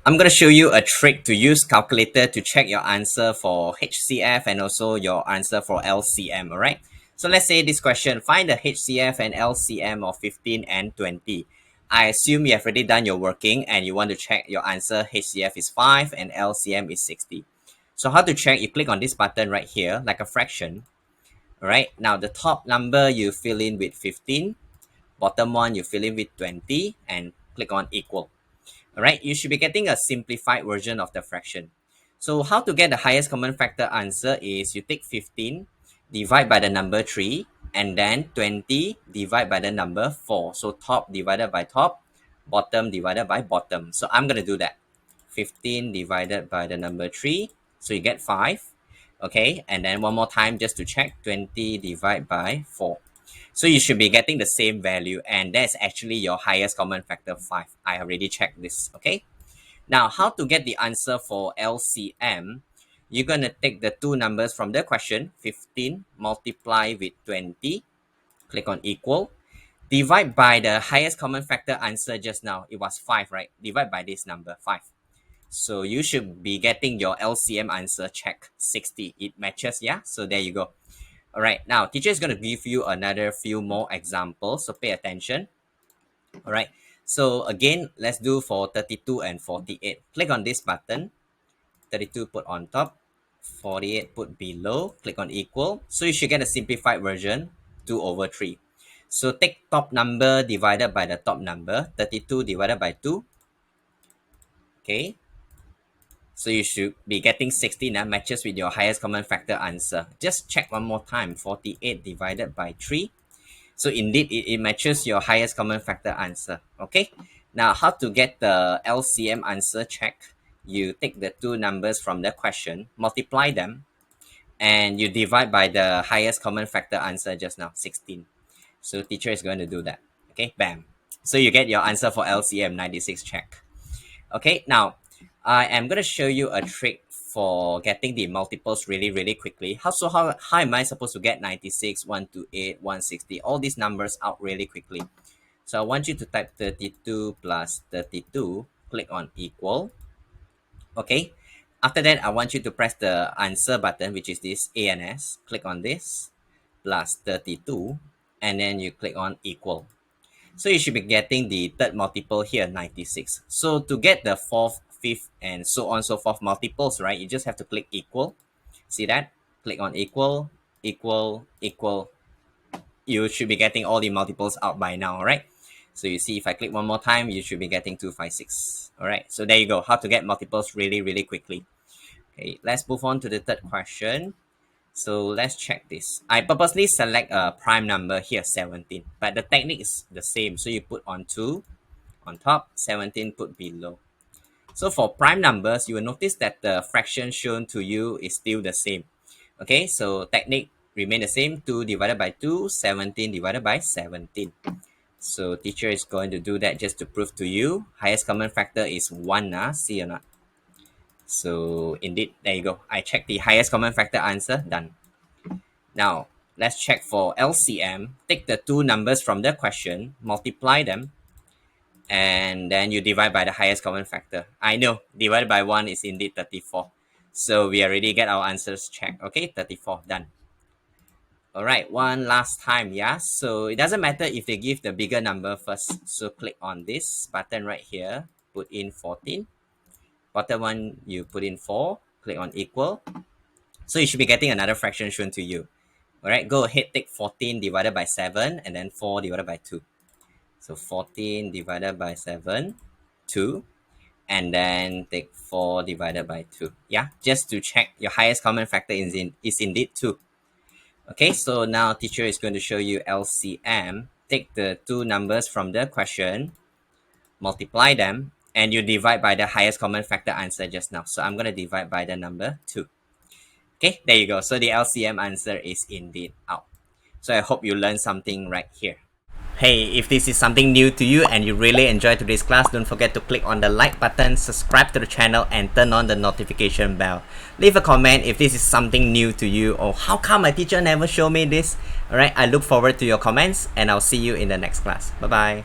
I'm going to show you a trick to use calculator to check your answer for HCF and also your answer for LCM, alright? So let's say this question, find the HCF and LCM of 15 and 20. I assume you have already done your working and you want to check your answer. HCF is 5 and LCM is 60. So how to check? You click on this button right here, like a fraction. Alright, now the top number you fill in with 15, bottom one you fill in with 20 and click on equal. Alright, you should be getting a simplified version of the fraction. So how to get the highest common factor answer is you take 15, divide by the number 3, and then 20 divide by the number 4. So top divided by top, bottom divided by bottom. So I'm going to do that. 15 divided by the number 3, so you get 5. Okay, and then one more time just to check, 20 divided by 4. So you should be getting the same value, and that's actually your highest common factor 5. I already checked this, okay? Now, how to get the answer for LCM? You're going to take the two numbers from the question, 15 multiply with 20, click on equal, divide by the highest common factor answer just now. It was 5, right? Divide by this number, 5. So you should be getting your LCM answer, check, 60. It matches, yeah? So there you go. All right, now teacher is going to give you another few more examples, so pay attention. All right, so again, let's do for 32 and 48. Click on this button, 32 put on top, 48 put below, click on equal. So you should get a simplified version, 2 over 3. So take top number divided by the top number, 32 divided by 2. Okay, so you should be getting 60 now, matches with your highest common factor answer. Just check one more time, 48 divided by 3. So indeed, it matches your highest common factor answer. Okay, now how to get the LCM answer check? You take the two numbers from the question, multiply them, and you divide by the highest common factor answer just now, 16. So teacher is going to do that. Okay, bam. So you get your answer for LCM 96 check. Okay, now I am going to show you a trick for getting the multiples really quickly. How am I supposed to get 96, 128, 160, all these numbers out really quickly? So I want you to type 32 plus 32, click on equal. Okay, after that I want you to press the answer button, which is this ANS, click on this, plus 32, and then you click on equal. So you should be getting the third multiple here, 96. So to get the fourth, fifth, and so on so forth multiples, right, you just have to click equal. See that? Click on equal, equal, equal. You should be getting all the multiples out by now, right? So you see, if I click one more time, you should be getting 256. All right, so there you go. How to get multiples really quickly. Okay, let's move on to the third question. So let's check this. I purposely select a prime number here, 17, but the technique is the same. So you put on 2 on top, 17 put below. So for prime numbers, you will notice that the fraction shown to you is still the same. Okay, so technique remain the same, 2 divided by 2, 17 divided by 17. So teacher is going to do that just to prove to you. Highest common factor is 1, see or not? So indeed, there you go. I checked the highest common factor answer, done. Now, let's check for LCM. Take the two numbers from the question, multiply them, and then you divide by the highest common factor. I know, divided by 1 is indeed 34. So we already get our answers checked. Okay, 34, done. All right, one last time, yeah? So it doesn't matter if they give the bigger number first. So click on this button right here, put in 14. Bottom one, you put in 4, click on equal. So you should be getting another fraction shown to you. All right, go ahead, take 14 divided by 7 and then 4 divided by 2. So 14 divided by 7, 2, and then take 4 divided by 2. Yeah, just to check your highest common factor is indeed 2. Okay, so now teacher is going to show you LCM. Take the two numbers from the question, multiply them, and you divide by the highest common factor answer just now. So I'm going to divide by the number 2. Okay, there you go. So the LCM answer is indeed out. So I hope you learned something right here. Hey, if this is something new to you and you really enjoyed today's class, don't forget to click on the like button, subscribe to the channel, and turn on the notification bell. Leave a comment if this is something new to you or how come my teacher never showed me this. Alright, I look forward to your comments and I'll see you in the next class. Bye-bye.